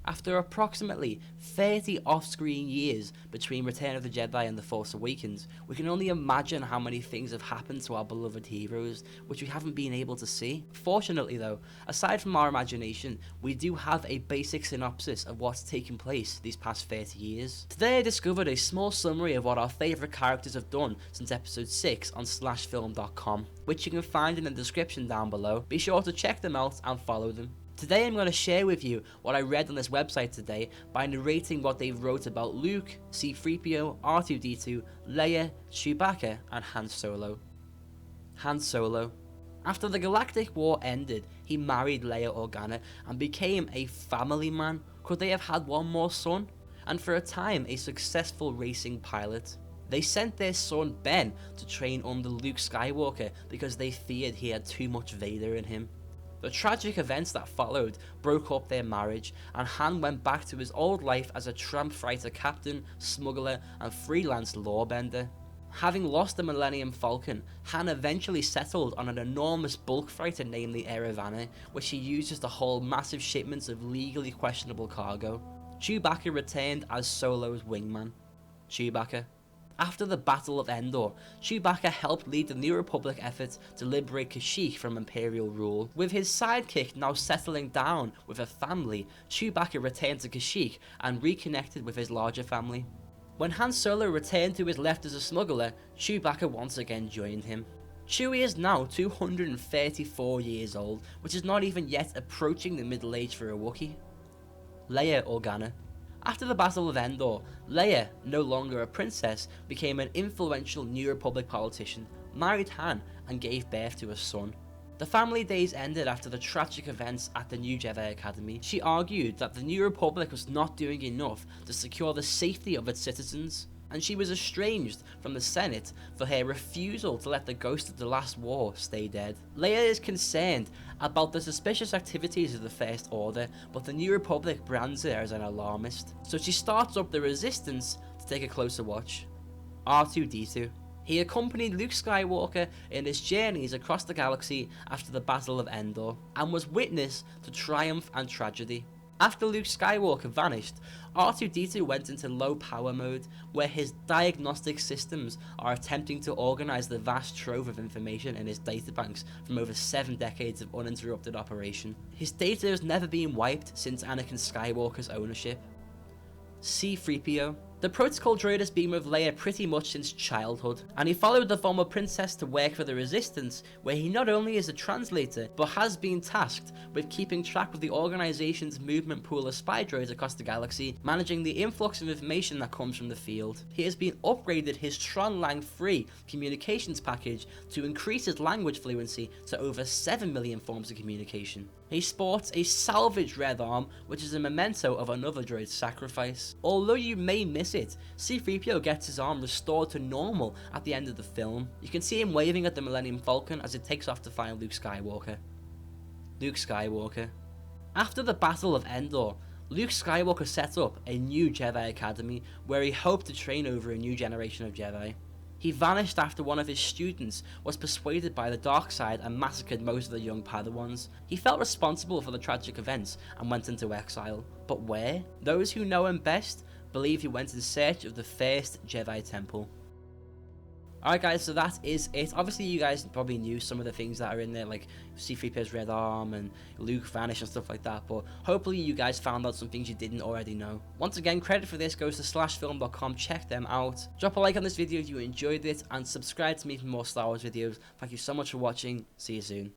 After approximately 30 off-screen years between Return of the Jedi and The Force Awakens, we can only imagine how many things have happened to our beloved heroes, which we haven't been able to see. Fortunately though, aside from our imagination, we do have a basic synopsis of what's taken place these past 30 years. Today I discovered a small summary of what our favourite characters have done since episode 6 on slashfilm.com, which you can find in the description down below. Be sure to check them out and follow them. Today I'm going to share with you what I read on this website today by narrating what they wrote about Luke, C-3PO, R2-D2, Leia, Chewbacca and Han Solo. Han Solo. After the Galactic War ended, he married Leia Organa and became a family man. Could they have had one more son? And for a time a successful racing pilot. They sent their son Ben to train under Luke Skywalker because they feared he had too much Vader in him. The tragic events that followed broke up their marriage, and Han went back to his old life as a tramp fighter captain, smuggler and freelance lawbender. Having lost the Millennium Falcon, Han eventually settled on an enormous bulk freighter named the Eravana, which he uses to haul massive shipments of legally questionable cargo. Chewbacca returned as Solo's wingman. Chewbacca. After the Battle of Endor, Chewbacca helped lead the New Republic effort to liberate Kashyyyk from Imperial rule. With his sidekick now settling down with a family, Chewbacca returned to Kashyyyk and reconnected with his larger family. When Han Solo returned to his left as a smuggler, Chewbacca once again joined him. Chewie is now 234 years old, which is not even yet approaching the middle age for a Wookiee. Leia Organa. After the Battle of Endor, Leia, no longer a princess, became an influential New Republic politician, married Han, and gave birth to a son. The family days ended after the tragic events at the New Jedi Academy. She argued that the New Republic was not doing enough to secure the safety of its citizens, and she was estranged from the Senate for her refusal to let the ghost of the last war stay dead. Leia is concerned about the suspicious activities of the First Order, but the New Republic brands her as an alarmist, so she starts up the Resistance to take a closer watch. R2-D2. He accompanied Luke Skywalker in his journeys across the galaxy after the Battle of Endor, and was witness to triumph and tragedy. After Luke Skywalker vanished, R2-D2 went into low power mode, where his diagnostic systems are attempting to organise the vast trove of information in his databanks from over 7 decades of uninterrupted operation. His data has never been wiped since Anakin Skywalker's ownership. C-3PO. The protocol droid has been with Leia pretty much since childhood, and he followed the former princess to work for the Resistance, where he not only is a translator, but has been tasked with keeping track of the organization's movement pool of spy droids across the galaxy, managing the influx of information that comes from the field. He has been upgraded his Tron Lang free communications package to increase his language fluency to over 7 million forms of communication. He sports a salvaged red arm, which is a memento of another droid's sacrifice. Although you may miss it, C-3PO gets his arm restored to normal at the end of the film. You can see him waving at the Millennium Falcon as it takes off to find Luke Skywalker. Luke Skywalker. After the Battle of Endor, Luke Skywalker set up a new Jedi Academy where he hoped to train over a new generation of Jedi. He vanished after one of his students was persuaded by the dark side and massacred most of the young Padawans. He felt responsible for the tragic events and went into exile. But where? Those who know him best believe he went in search of the first Jedi Temple. Alright guys, so that is it. Obviously you guys probably knew some of the things that are in there, like C-3PO's red arm and Luke vanish and stuff like that, but hopefully you guys found out some things you didn't already know. Once again, credit for this goes to slashfilm.com, check them out. Drop a like on this video if you enjoyed it, and subscribe to me for more Star Wars videos. Thank you so much for watching, see you soon.